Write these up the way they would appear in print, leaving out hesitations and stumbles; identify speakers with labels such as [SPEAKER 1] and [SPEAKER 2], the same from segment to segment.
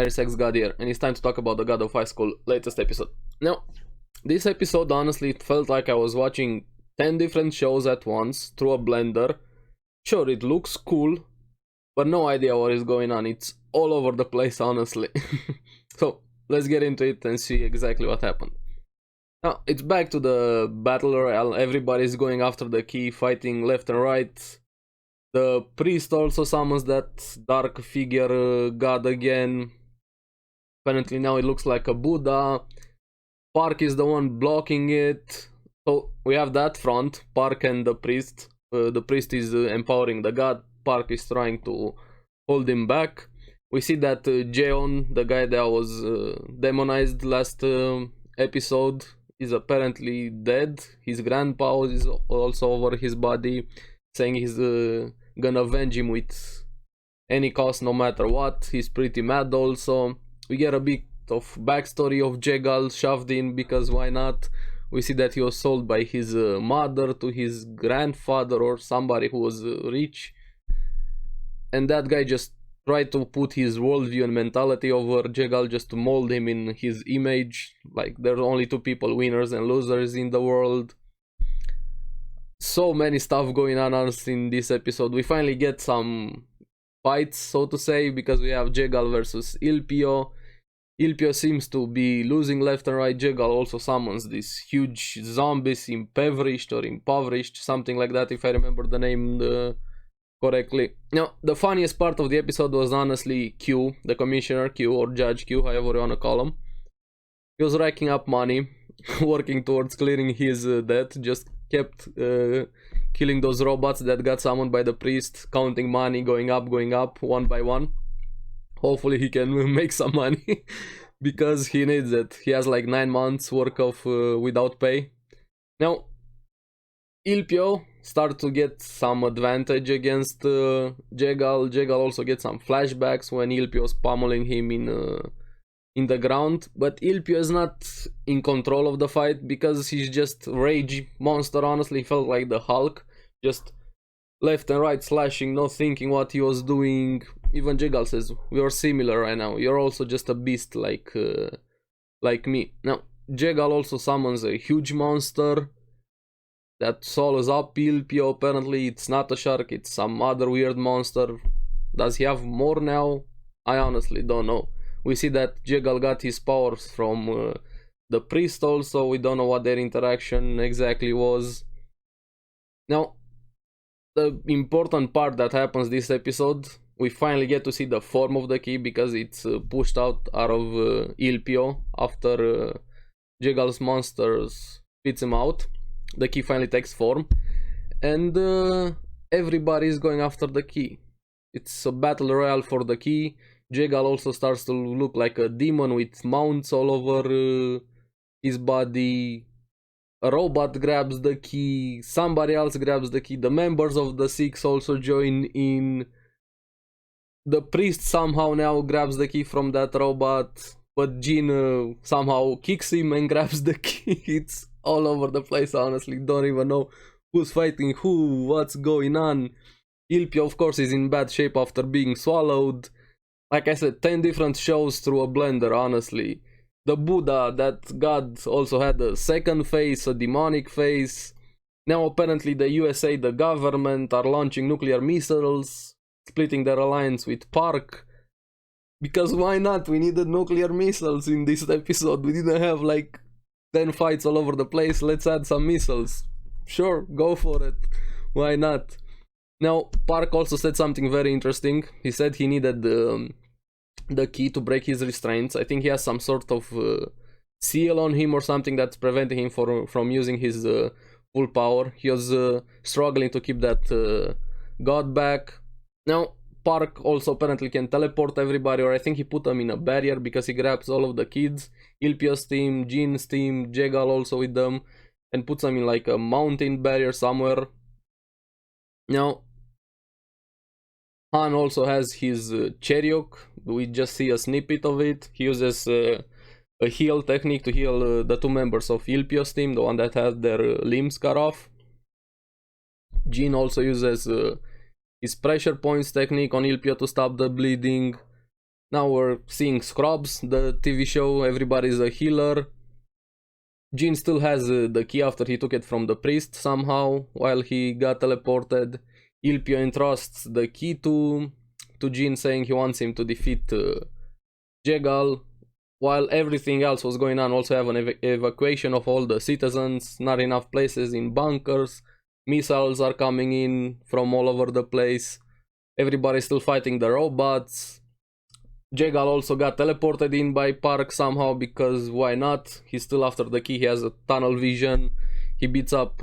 [SPEAKER 1] ARESxGOD here, and it's time to talk about the God of High School latest episode. Now, this episode honestly it felt like I was watching 10 different shows at once through a blender. Sure, it looks cool, but no idea what is going on. It's all over the place, honestly. So, let's get into it and see exactly what happened. Now, it's back to the Battle Royale. Everybody's going after the key, fighting left and right. The priest also summons that dark figure god again. Apparently now it looks like a Buddha. Park is the one blocking it. So we have that front, Park and the priest. The priest is empowering the god. Park is trying to hold him back. We see that Jeon, the guy that was demonized last episode, is apparently dead. His grandpa is also over his body, saying he's gonna avenge him with any cost, no matter what. He's pretty mad also. We get a bit of backstory of Jegal shoved in because why not? We see that he was sold by his mother to his grandfather or somebody who was rich. And that guy just tried to put his worldview and mentality over Jegal just to mold him in his image. Like, there's only two people, winners and losers in the world. So many stuff going on honestly in this episode. We finally get some fights, so to say, because we have Jegal versus Ilpio. Ilpio seems to be losing left and right. Jegal also summons these huge zombies, impoverished, something like that, if I remember the name correctly. Now, the funniest part of the episode was honestly Q, the Commissioner Q, or Judge Q, however you wanna call him. He was racking up money, working towards clearing his debt, just kept killing those robots that got summoned by the priest, counting money, going up, one by one. Hopefully he can make some money, because he needs it. He has like 9 months work of without pay. Now, Ilpio started to get some advantage against Jegal. Jegal also gets some flashbacks when Ilpio was pummeling him in the ground, but Ilpio is not in control of the fight because he's just rage monster. Honestly, felt like the Hulk, just left and right slashing, not thinking what he was doing. Even Jegal says, we are similar right now, you're also just a beast like me. Now, Jegal also summons a huge monster that solos up Ilpio. Apparently it's not a shark, it's some other weird monster. Does he have more now? I honestly don't know. We see that Jegal got his powers from the priest also. We don't know what their interaction exactly was. Now, the important part that happens this episode, we finally get to see the form of the key because it's pushed out of Ilpio after Jegal's monsters spits him out. The key finally takes form, and everybody is going after the key. It's a battle royale for the key. Jegal also starts to look like a demon with mounts all over his body. A robot grabs the key, somebody else grabs the key, the members of the Six also join in. The priest somehow now grabs the key from that robot, but Jean somehow kicks him and grabs the key. It's all over the place, honestly. Don't even know who's fighting who, what's going on. Ilpio, of course, is in bad shape after being swallowed. Like I said, 10 different shows through a blender, honestly. The Buddha, that god, also had a second face, a demonic face. Now apparently the USA, the government, are launching nuclear missiles, splitting their alliance with Park. Because why not? We needed nuclear missiles in this episode. We didn't have like 10 fights all over the place. Let's add some missiles. Sure, go for it. Why not? Now, Park also said something very interesting. He said he needed the key to break his restraints. I think he has some sort of seal on him or something that's preventing him from using his full power. He was struggling to keep that god back. Now, Park also apparently can teleport everybody, or I think he put them in a barrier because he grabs all of the kids. Ilpio's team, Jean's team, Jegal also with them, and puts them in like a mountain barrier somewhere. Now, Han also has his Cheriok. We just see a snippet of it. He uses a heal technique to heal the two members of Ilpio's team, the one that had their limbs cut off. Jean also uses his pressure points technique on Ilpio to stop the bleeding. Now we're seeing Scrubs, the TV show. Everybody's a healer. Jin still has the key after he took it from the priest somehow while he got teleported. Ilpio entrusts the key to Jin, saying he wants him to defeat Jegal. While everything else was going on, also have an evacuation of all the citizens, not enough places in bunkers, missiles are coming in from all over the place, everybody's still fighting the robots. Jegal also got teleported in by Park somehow, because why not? He's still after the key, he has a tunnel vision, he beats up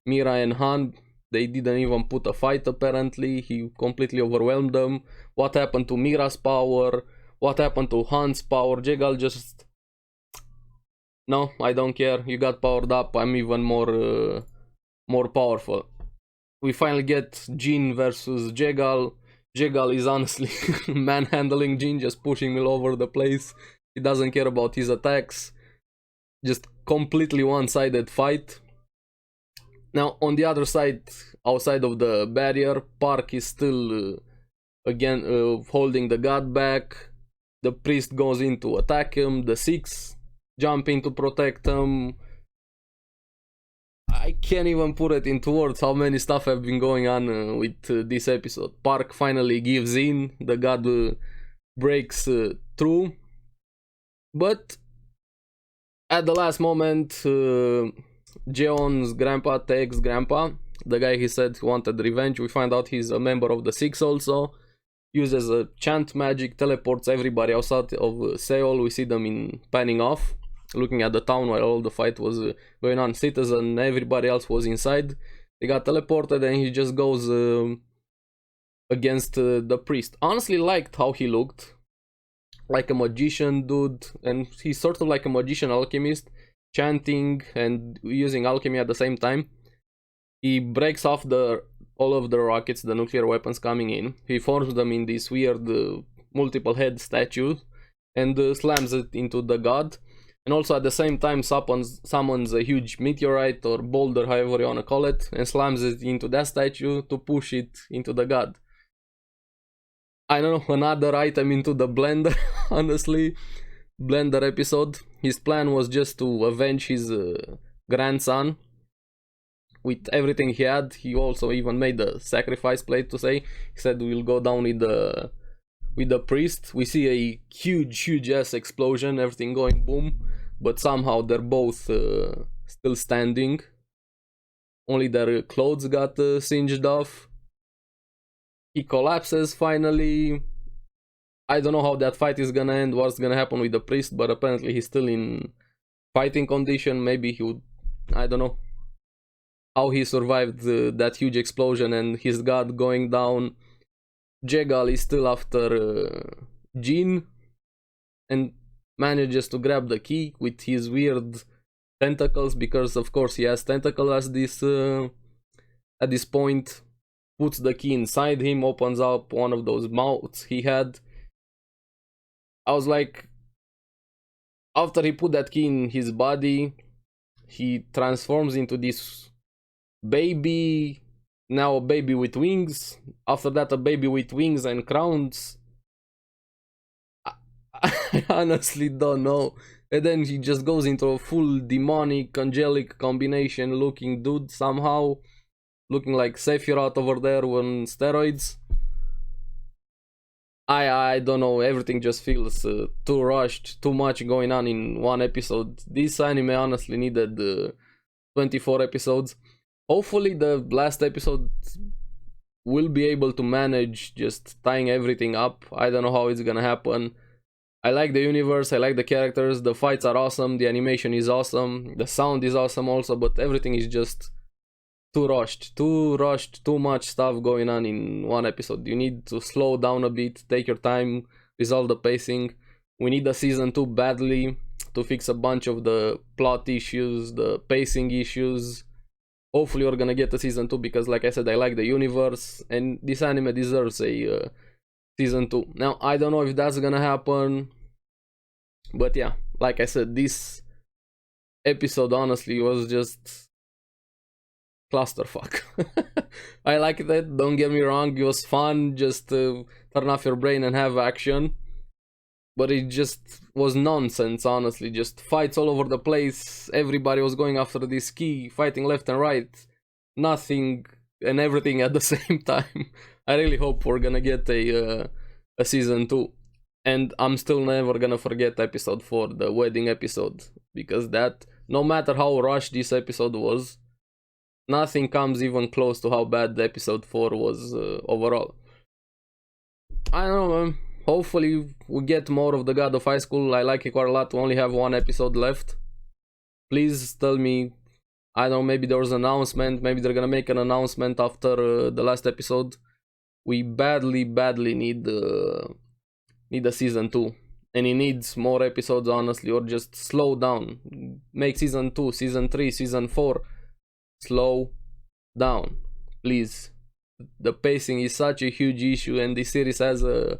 [SPEAKER 1] Mira and Han. They didn't even put a fight apparently, he completely overwhelmed them. What happened to Mira's power? What happened to Han's power? Jegal just... No, I don't care. You got powered up. I'm even more powerful. We finally get Jin versus Jegal. Jegal is honestly manhandling Jin, just pushing him all over the place. He doesn't care about his attacks. Just completely one-sided fight. Now, on the other side, outside of the barrier, Park is still again holding the god back. The priest goes in to attack him, the Six jump in to protect him. I can't even put it into words how many stuff have been going on with this episode. Park finally gives in, the god breaks through. But at the last moment, Jeon's grandpa takes Grandpa, the guy he said wanted revenge. We find out he's a member of the Six also. Uses a chant magic, teleports everybody outside of Seoul. We see them panning off, looking at the town while all the fight was going on. Citizen, everybody else was inside. They got teleported and he just goes against the priest. Honestly liked how he looked. Like a magician dude, and he's sort of like a magician alchemist, chanting and using alchemy at the same time. He breaks off all of the rockets, the nuclear weapons coming in. He forms them in this weird multiple head statue and slams it into the god. And also at the same time summons a huge meteorite or boulder, however you wanna call it, and slams it into that statue to push it into the god. I don't know, another item into the blender, honestly. Blender episode. His plan was just to avenge his grandson. With everything he had, he also even made a sacrifice plate to say. He said we'll go down with the priest. We see a huge ass explosion, everything going boom, but somehow they're both still standing. Only their clothes got singed off. He collapses finally. I don't know how that fight is gonna end, what's gonna happen with the priest, but apparently he's still in fighting condition. Maybe he would, I don't know how he survived that huge explosion and his god going down. Jegal is still after Jin and manages to grab the key with his weird tentacles, because of course he has tentacles at this point. Puts the key inside him, opens up one of those mouths he had. I was like, after he put that key in his body, he transforms into this baby, now a baby with wings, after that a baby with wings and crowns. I honestly don't know. And then he just goes into a full demonic, angelic combination looking dude somehow, looking like Sephiroth over there on steroids. I don't know, everything just feels too rushed, too much going on in one episode. This anime honestly needed 24 episodes. Hopefully the last episode will be able to manage just tying everything up. I don't know how it's gonna happen. I like the universe, I like the characters, the fights are awesome, the animation is awesome, the sound is awesome also, but everything is just too rushed, too much stuff going on in one episode. You need to slow down a bit, take your time, resolve the pacing. We need a season 2 badly to fix a bunch of the plot issues, the pacing issues. Hopefully we're gonna get a season 2 because, like I said, I like the universe and this anime deserves a season 2. Now, I don't know if that's gonna happen, but yeah, like I said, this episode honestly was just clusterfuck. I liked it, don't get me wrong, it was fun, just turn off your brain and have action. but it just was nonsense, honestly. Just fights all over the place. Everybody was going after this key, fighting left and right. Nothing and everything at the same time. I really hope we're gonna get a season 2. And I'm still never gonna forget episode 4, the wedding episode. Because that, no matter how rushed this episode was, nothing comes even close to how bad the episode 4 was overall. I don't know, man. Hopefully we get more of the God of High School. I like it quite a lot. We only have 1 episode left. Please tell me, I don't know, maybe there was an announcement. Maybe they're gonna make an announcement after the last episode. We badly need a season 2. And it needs more episodes, honestly, or just slow down. Make season 2, season 3, season 4. Slow down, please. The pacing is such a huge issue, and this series has a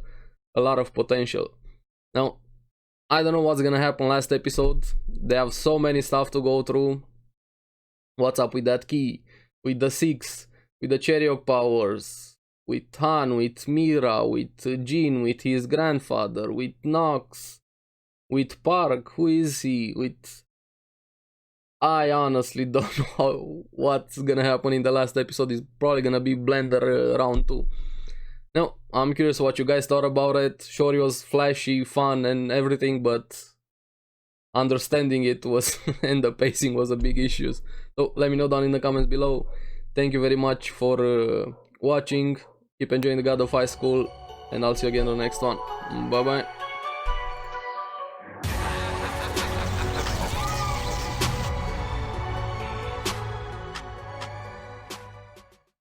[SPEAKER 1] lot of potential. Now, I don't know what's gonna happen last episode. They have so many stuff to go through. What's up with that key? With the 6, with the Chariot powers, with Han, with Mira, with Jean, with his grandfather, with Nox, with Park. Who is he? With... I honestly don't know what's gonna happen in the last episode. It's probably gonna be Blender round 2. Now, I'm curious what you guys thought about it. Sure, it was flashy, fun, and everything, but understanding it was and the pacing was a big issue. So let me know down in the comments below. Thank you very much for watching. Keep enjoying the God of High School, and I'll see you again in the next one. Bye bye.